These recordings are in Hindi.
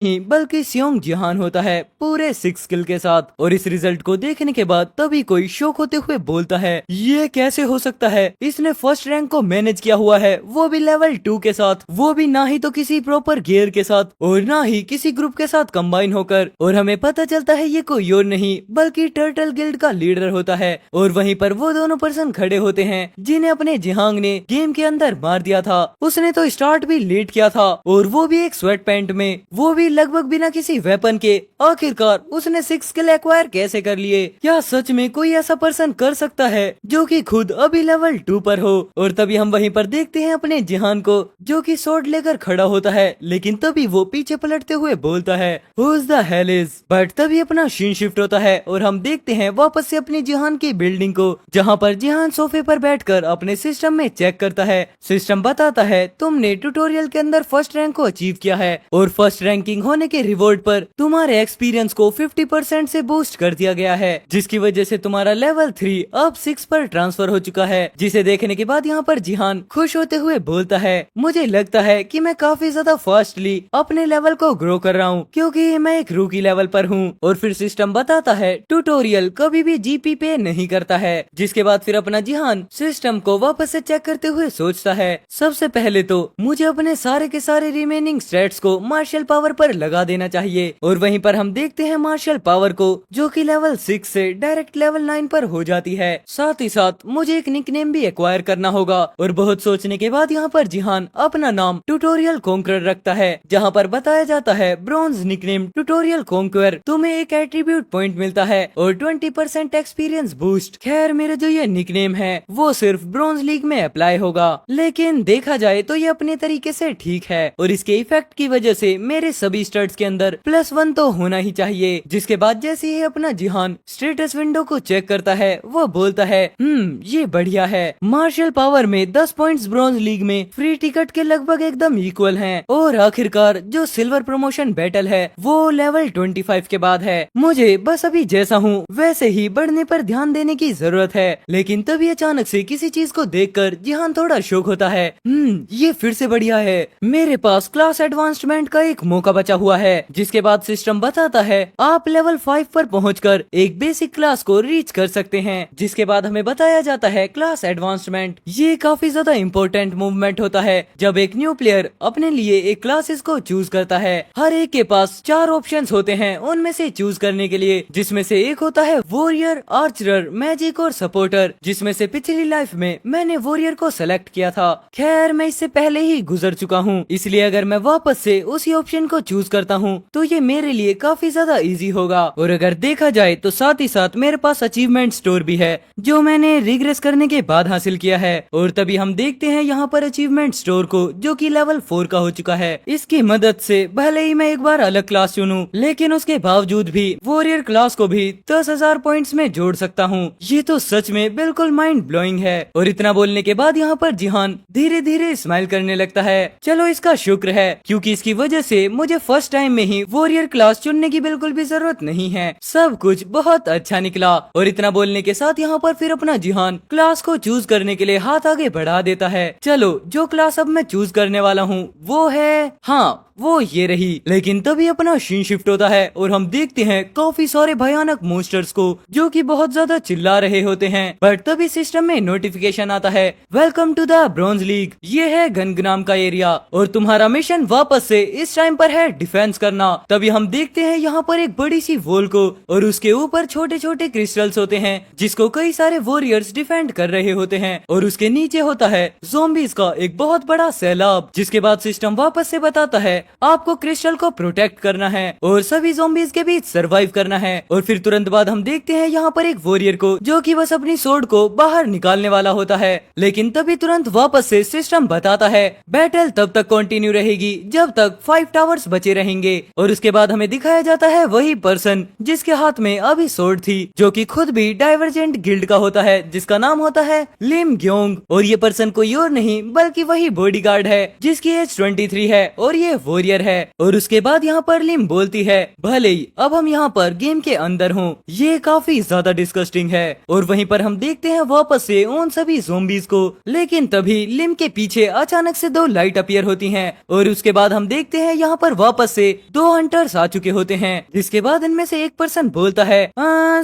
ही बल्कि सियोंग जिहान होता है पूरे 6 स्किल के साथ। और इस रिजल्ट को देखने के बाद तभी कोई शौक होते हुए बोलता है, ये कैसे हो सकता है, इसने फर्स्ट रैंक को मैनेज किया हुआ है, वो भी लेवल 2 के साथ, वो भी ना ही तो किसी प्रॉपर गियर के साथ और ना ही किसी ग्रुप के साथ कंबाइन होकर। और हमें पता चलता है ये कोई और नहीं बल्कि टर्टल गिल्ड का लीडर होता है। और वहीं पर वो दोनों पर्सन खड़े होते हैं जिन्हें अपने जिहांग ने गेम के अंदर मार दिया था। उसने तो स्टार्ट भी लेट किया था और वो भी एक स्वेट पैंट में, वो भी लगभग बिना किसी वेपन के। आखिरकार उसने 6 स्किल एक्वायर कैसे कर लिए? क्या सच में कोई ऐसा पर्सन कर सकता है जो कि खुद अभी लेवल 2 पर हो? और तभी हम वहीं पर देखते हैं अपने जिहान को जो कि स्वॉर्ड लेकर खड़ा होता है, लेकिन तभी वो पीछे पलटते हुए बोलता है, Who's the hell is? But तभी अपना सीन शिफ्ट होता है और हम देखते हैं वापस से अपनी जिहान की बिल्डिंग को, जहाँ पर जिहान सोफे पर बैठकर अपने सिस्टम में चेक करता है। सिस्टम बताता है तुमने ट्यूटोरियल के अंदर फर्स्ट रैंक को अचीव किया है और फर्स्ट रैंकिंग होने के रिवॉर्ड पर तुम्हारे एक्सपीरियंस को 50% से बूस्ट कर दिया गया है, जिसकी वजह से तुम्हारा लेवल 3 अब 6 पर ट्रांसफर हो चुका है। जिसे देखने के बाद यहाँ पर जिहान खुश होते हुए बोलता है, मुझे लगता है कि मैं काफी ज्यादा फास्टली अपने लेवल को ग्रो कर रहा हूँ क्योंकि मैं एक रूकी लेवल पर हूँ। और फिर सिस्टम बताता है ट्यूटोरियल कभी भी जीपी पे नहीं करता है। जिसके बाद फिर अपना जिहान सिस्टम को वापस से चेक करते हुए सोचता है, सबसे पहले तो मुझे अपने सारे के सारे रिमेनिंग स्टेट्स को मार्शल पावर पर लगा देना चाहिए। और वहीं पर हम देखते हैं मार्शल पावर को जो कि लेवल 6 से डायरेक्ट लेवल 9 पर हो जाती है। साथ ही साथ मुझे एक निकनेम भी एक्वायर करना होगा। और बहुत सोचने के बाद यहाँ पर जिहान अपना नाम ट्यूटोरियल कॉन्करर रखता है, जहाँ पर बताया जाता है ब्रॉन्ज निकनेम ट्यूटोरियल कॉन्करर, तुम्हें एक एट्रीब्यूट पॉइंट मिलता है और 20% एक्सपीरियंस बूस्ट। खैर मेरा जो ये निकनेम है वो सिर्फ ब्रॉन्ज लीग में अप्लाई होगा, लेकिन देखा जाए तो ये अपने तरीके से ठीक है और इसके इफेक्ट की वजह से मेरे सभी स्टड्स के अंदर +1 तो होना ही चाहिए। जिसके बाद जैसे ही अपना जिहान स्टेटस विंडो को चेक करता है वो बोलता है, ये बढ़िया है, मार्शल पावर में 10 पॉइंट्स ब्रॉन्ज लीग में फ्री टिकट के लगभग एकदम इक्वल हैं। और आखिरकार जो सिल्वर प्रमोशन बैटल है वो लेवल 25 के बाद है। मुझे बस अभी जैसा हूँ वैसे ही बढ़ने पर ध्यान देने की जरूरत है। लेकिन तभी अचानक से किसी चीज को देखकर जिहान थोड़ा शॉक होता है, ये फिर से बढ़िया है, मेरे पास क्लास एडवांसमेंट का एक मौका बचा हुआ है। जिसके बाद सिस्टम बताता है आप लेवल 5 पर पहुंचकर एक बेसिक क्लास को रीच कर सकते हैं। जिसके बाद हमें बताया जाता है क्लास एडवांसमेंट ये काफी ज्यादा इम्पोर्टेंट मूवमेंट होता है जब एक न्यू प्लेयर अपने लिए एक क्लासेस को चूज करता है। हर एक के पास 4 ऑप्शंस होते हैं उनमें से चूज करने के लिए, जिसमें से एक होता है वॉरियर, आर्चरर, मैजिक और सपोर्टर, जिसमें से पिछली लाइफ में मैंने वॉरियर को सेलेक्ट किया था। खैर मैं इससे पहले ही गुजर चुका हूँ, इसलिए अगर मैं वापस से उसी ऑप्शन को चूज करता हूँ तो ये मेरे लिए काफी ज्यादा इजी होगा। और अगर देखा जाए तो साथ ही साथ मेरे पास अचीवमेंट स्टोर भी है जो मैंने रिग्रेस करने के बाद हासिल किया है। और तभी हम देखते हैं यहाँ पर अचीवमेंट स्टोर को जो कि लेवल 4 का हो चुका है। इसकी मदद से भले ही मैं एक बार अलग क्लास चुनूं लेकिन उसके बावजूद भी वॉरियर क्लास को भी 10,000 पॉइंट्स में जोड़ सकता हूँ। ये तो सच में बिल्कुल माइंड ब्लोइंग है। और इतना बोलने के बाद यहाँ पर जिहान धीरे धीरे स्माइल करने लगता है। चलो इसका शुक्र है क्योंकि इसकी वजह से मुझे फर्स्ट टाइम में ही वॉरियर क्लास चुनने की बिल्कुल भी जरूरत नहीं है। सब कुछ बहुत अच्छा निकला। और इतना बोलने के साथ यहाँ पर फिर अपना जिहान क्लास को चूज करने के लिए हाथ आगे बढ़ा देता है। चलो जो क्लास अब मैं चूज करने वाला हूँ वो है, हाँ वो ये रही। लेकिन तभी अपना सीन शिफ्ट होता है और हम देखते हैं काफी सारे भयानक मोस्टर्स को जो कि बहुत ज्यादा चिल्ला रहे होते हैं। बट तभी सिस्टम में नोटिफिकेशन आता है, welcome to the bronze league, ये है गनग्राम का एरिया और तुम्हारा मिशन वापस से इस टाइम पर है डिफेंस करना। तभी हम देखते हैं यहाँ पर एक बड़ी सी वॉल को और उसके ऊपर छोटे छोटे क्रिस्टल्स होते हैं जिसको कई सारे वॉरियर्स डिफेंड कर रहे होते हैं। और उसके नीचे होता है ज़ॉम्बीज का एक बहुत बड़ा सैलाब। जिसके बाद सिस्टम वापस से बताता है आपको क्रिस्टल को प्रोटेक्ट करना है और सभी ज़ॉम्बीज के बीच सरवाइव करना है। और फिर तुरंत बाद हम देखते हैं यहाँ पर एक वॉरियर को जो कि बस अपनी स्वॉर्ड को बाहर निकालने वाला होता है। लेकिन तभी तुरंत वापस से सिस्टम बताता है बैटल तब तक कंटिन्यू रहेगी जब तक 5 टावर्स बचे रहेंगे। और उसके बाद हमें दिखाया जाता है वही पर्सन जिसके हाथ में अभी स्वॉर्ड थी जो कि खुद भी डाइवर्जेंट गिल्ड का होता है जिसका नाम होता है लिम ग्योंग। और ये पर्सन कोई और नहीं बल्कि वही बॉडीगार्ड है जिसकी एज 23 है और ये वॉरियर है। और उसके बाद यहाँ पर लिम बोलती है भले ही अब हम यहाँ पर गेम के अंदर हों, ये काफी ज्यादा डिस्गस्टिंग है। और वहीं पर हम देखते हैं वापस से उन सभी ज़ोंबीज को। लेकिन तभी लिम के पीछे अचानक से दो लाइट अपीयर होती हैं और उसके बाद हम देखते हैं यहाँ पर वापस से दो हंटर्स आ चुके होते हैं। जिसके बाद इनमें से एक पर्सन बोलता है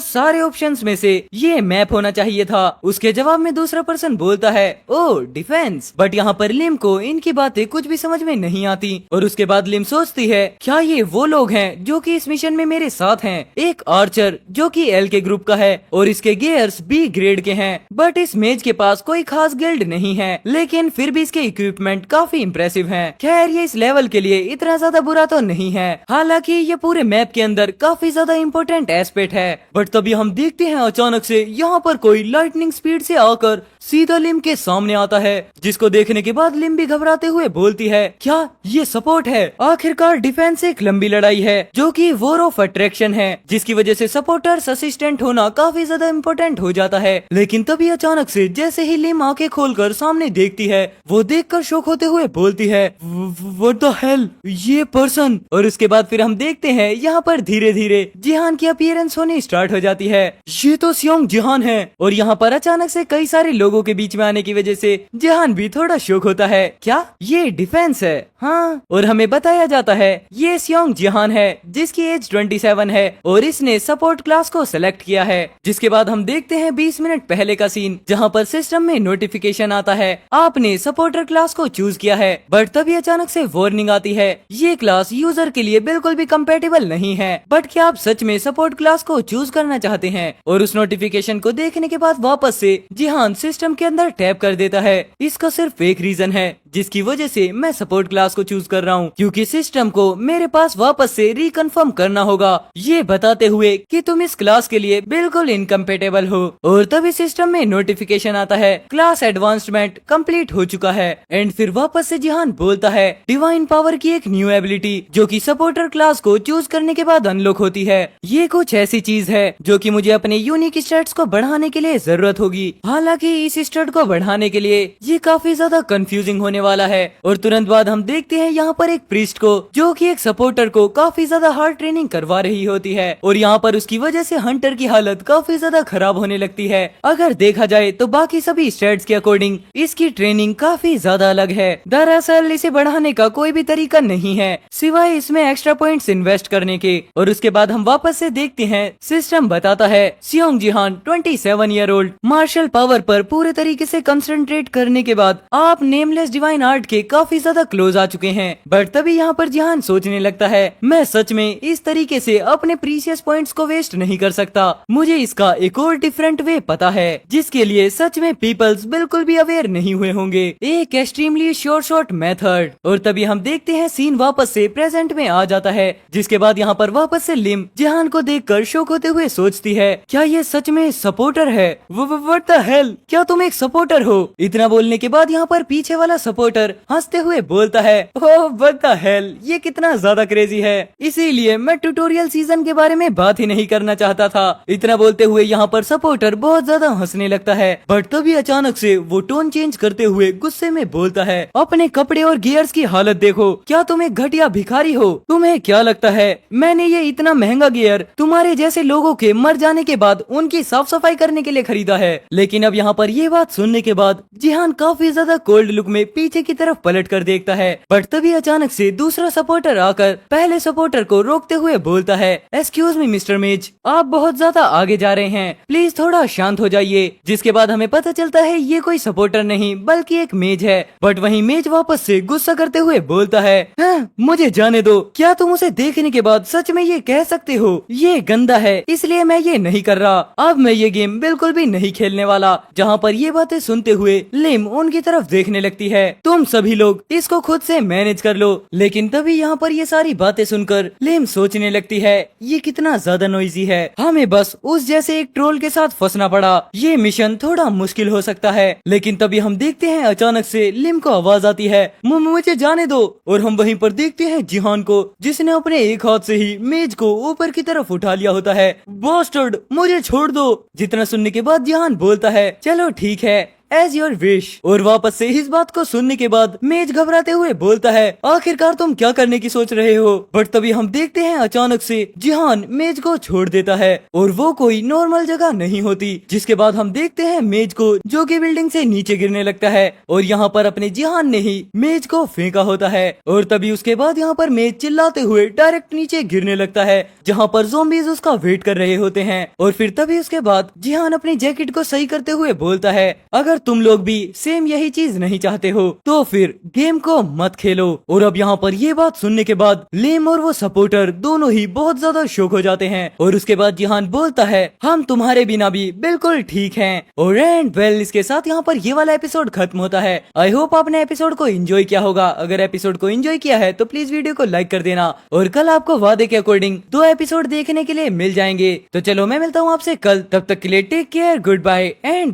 सारे ऑप्शंस में से ये मैप होना चाहिए था। उसके जवाब में दूसरा पर्सन बोलता है ओ डिफेंस। बट यहाँ पर लिम को इनकी बातें कुछ भी समझ में नहीं आती। और उसके बाद लिम सोचती है क्या ये वो लोग हैं जो कि इस मिशन में मेरे साथ हैं। एक आर्चर जो कि एल के ग्रुप का है और इसके गियर्स बी ग्रेड के हैं। बट इस मेज के पास कोई खास गिल्ड नहीं है, लेकिन फिर भी इसके इक्विपमेंट काफी इम्प्रेसिव हैं। खैर ये इस लेवल के लिए इतना ज्यादा बुरा तो नहीं है, हालांकि ये पूरे मैप के अंदर काफी ज्यादा इम्पोर्टेंट एस्पेक्ट है। बट तभी हम देखते हैं अचानक से यहाँ पर कोई लाइटनिंग स्पीड से आकर सीधा लिम के सामने आता है, जिसको देखने के बाद लिम भी घबराते हुए बोलती है क्या ये सपोर्ट है। आखिरकार डिफेंस एक लंबी लड़ाई है जो कि वॉर ऑफ अट्रैक्शन है, जिसकी वजह से सपोर्टर्स असिस्टेंट होना काफी ज्यादा इम्पोर्टेंट हो जाता है। लेकिन तभी अचानक से जैसे ही लिम आंखें खोलकर सामने देखती है, वो देखकर शॉक होते हुए बोलती है व्हाट द हेल ये पर्सन। और उसके बाद फिर हम देखते हैं यहाँ पर धीरे धीरे जिहान की अपीयरेंस होनी स्टार्ट हो जाती है। ये तो सियोंग जिहान है। और यहाँ पर अचानक से कई सारे लोगों के बीच में आने की वजह से जिहान भी थोड़ा शॉक होता है क्या ये डिफेंस है। हाँ, और हमें बताया जाता है ये सियोंग जिहान है जिसकी एज 27 है और इसने सपोर्ट क्लास को सिलेक्ट किया है। जिसके बाद हम देखते हैं 20 मिनट पहले का सीन, जहाँ पर सिस्टम में नोटिफिकेशन आता है आपने सपोर्टर क्लास को चूज किया है। बट तभी अचानक से वार्निंग आती है ये क्लास यूजर के लिए बिल्कुल भी कंपेटेबल नहीं है। बट क्या आप सच में सपोर्ट क्लास को चूज करना चाहते हैं। और उस नोटिफिकेशन को देखने के बाद वापस से जिहान सिस्टम के अंदर टैप कर देता है। इसका सिर्फ एक रीजन है जिसकी वजह से मैं सपोर्ट क्लास को चूज कर रहा हूँ, क्योंकि सिस्टम को मेरे पास वापस से रिकन्फर्म करना होगा ये बताते हुए कि तुम इस क्लास के लिए बिल्कुल इनकम्पेटेबल हो। और तभी सिस्टम में नोटिफिकेशन आता है क्लास एडवांसमेंट कंप्लीट हो चुका है। एंड फिर वापस से जिहान बोलता है डिवाइन पावर की एक न्यू एबिलिटी जो कि सपोर्टर क्लास को चूज करने के बाद अनलॉक होती है। ये कुछ ऐसी चीज है जो कि मुझे अपने यूनिक स्टैट्स को बढ़ाने के लिए जरूरत होगी। हालांकि इस स्टैट को बढ़ाने के लिए ये काफी ज्यादा कंफ्यूजिंग होने वाला है। और तुरंत बाद हम देखते हैं यहाँ पर एक प्रीस्ट को जो कि एक सपोर्टर को काफी ज्यादा हार्ड ट्रेनिंग करवा रही होती है। और यहाँ पर उसकी वजह से हंटर की हालत काफी ज्यादा खराब होने लगती है। अगर देखा जाए तो बाकी सभी स्टैट्स के अकॉर्डिंग इसकी ट्रेनिंग काफी ज्यादा अलग है। दरअसल इसे बढ़ाने का कोई भी तरीका नहीं है सिवाय इसमें एक्स्ट्रा पॉइंट्स इन्वेस्ट करने के। और उसके बाद हम वापस से देखते हैं सिस्टम बताता है सियोंग जिहान 27 ईयर ओल्ड मार्शल पावर पर पूरे तरीके से कंसंट्रेट करने के बाद आप नेमलेस डिवाइन आर्ट के काफी ज्यादा क्लोज आ चुके हैं। बट तभी यहाँ पर जिहान सोचने लगता है मैं सच में इस तरीके से अपने प्रीशियस पॉइंट्स को वेस्ट नहीं कर सकता। मुझे इसका एक और डिफरेंट वे पता है जिसके लिए सच में पीपल्स बिल्कुल भी अवेयर नहीं हुए होंगे, एक एक्सट्रीमली शॉर्ट मेथड। और तभी हम देखते हैं सीन वापस से प्रेजेंट में आ जाता है, जिसके बाद यहाँ पर वापस से लिम जिहान को देखकर शॉक होते हुए सोचती है क्या ये सच में सपोर्टर है। व्हाट द हेल क्या तुम एक सपोर्टर हो। इतना बोलने के बाद यहाँ पर पीछे वाला सपोर्टर हंसते हुए बोलता है ओह व्हाट द हेल ये कितना ज्यादा क्रेजी है, इसीलिए मैं ट्यूटोरियल सीजन के बारे में बात ही नहीं करना चाहता था। इतना बोलते हुए यहाँ पर सपोर्टर बहुत ज्यादा हंसने लगता है। बट तभी अचानक से वो टोन चेंज करते हुए गुस्से में बोलता है अपने कपड़े और गियर्स की हालत देखो, क्या तुम एक घटिया भिखारी हो। तुम्हें क्या लगता है मैंने ये इतना महंगा गियर तुम्हारे जैसे लोगों के मर जाने के बाद उनकी साफ सफाई करने के लिए खरीदा है। लेकिन अब यहाँ पर ये बात सुनने के बाद जिहान काफी ज्यादा कोल्ड लुक में पीछे की तरफ पलट कर देखता है। बट तभी अचानक से दूसरा सपोर्टर आकर पहले सपोर्टर को रोकते हुए बोलता है एक्सक्यूज मी मिस्टर मेज, आप बहुत ज्यादा आगे जा रहे हैं, प्लीज थोड़ा शांत हो जाइए। जिसके बाद हमें पता चलता है ये कोई सपोर्टर नहीं बल्कि एक मेज है। बट वहीं मेज वापस से गुस्सा करते हुए बोलता है मुझे जाने दो, क्या तुम उसे देखने के बाद सच में ये कह सकते हो ये गंदा है, इसलिए मैं ये नहीं कर रहा। अब मैं ये गेम बिल्कुल भी नहीं खेलने वाला। जहाँ पर ये बातें सुनते हुए लिम उनकी तरफ देखने लगती है तुम सभी लोग इसको खुद से मैनेज कर लो। लेकिन तभी यहाँ पर ये सारी बातें सुनकर लिम सोचने लगती है ये कितना ज्यादा नॉइजी है, हमें बस उस जैसे एक ट्रोल के साथ फंसना पड़ा, ये मिशन थोड़ा मुश्किल हो सकता है। लेकिन तभी हम देखते हैं अचानक से लिम को आवाज आती है मुझे जाने दो। और हम वहीं पर देखते हैं जिहान को जिसने अपने एक हाथ से ही मेज को ऊपर की तरफ उठा लिया होता है। बास्टर्ड मुझे छोड़ दो। जितना सुनने के बाद जिहान बोलता है चलो ठीक है एज योर विश। और वापस से इस बात को सुनने के बाद मेज घबराते हुए बोलता है, आखिरकार तुम क्या करने की सोच रहे हो। बट तभी हम देखते हैं अचानक से जिहान मेज को छोड़ देता है और वो कोई नॉर्मल जगह नहीं होती। जिसके बाद हम देखते हैं मेज को जो कि बिल्डिंग से नीचे गिरने लगता है और यहाँ पर अपने जिहान ने ही मेज को फेंका होता है। और तभी उसके बाद यहाँ पर मेज चिल्लाते हुए डायरेक्ट नीचे गिरने लगता है जहाँ पर ज़ॉम्बीज़ उसका वेट कर रहे होते हैं। और फिर तभी उसके बाद जिहान अपनी जैकेट को सही करते हुए बोलता है, अगर तुम लोग भी सेम यही चीज नहीं चाहते हो तो फिर गेम को मत खेलो। और अब यहाँ पर ये बात सुनने के बाद लेम और वो सपोर्टर दोनों ही बहुत ज्यादा शॉक हो जाते हैं। और उसके बाद जिहान बोलता है, हम तुम्हारे बिना भी बिल्कुल ठीक हैं। और एंड वेल इसके साथ यहाँ पर ये वाला एपिसोड खत्म होता है। आई होप आपने एपिसोड को एंजॉय किया होगा। अगर एपिसोड को एंजॉय किया है तो प्लीज वीडियो को लाइक कर देना और कल आपको वादे के अकॉर्डिंग 2 एपिसोड देखने के लिए मिल जाएंगे। तो चलो मैं मिलता हूँ आपसे कल, तब तक के लिए take care, goodbye and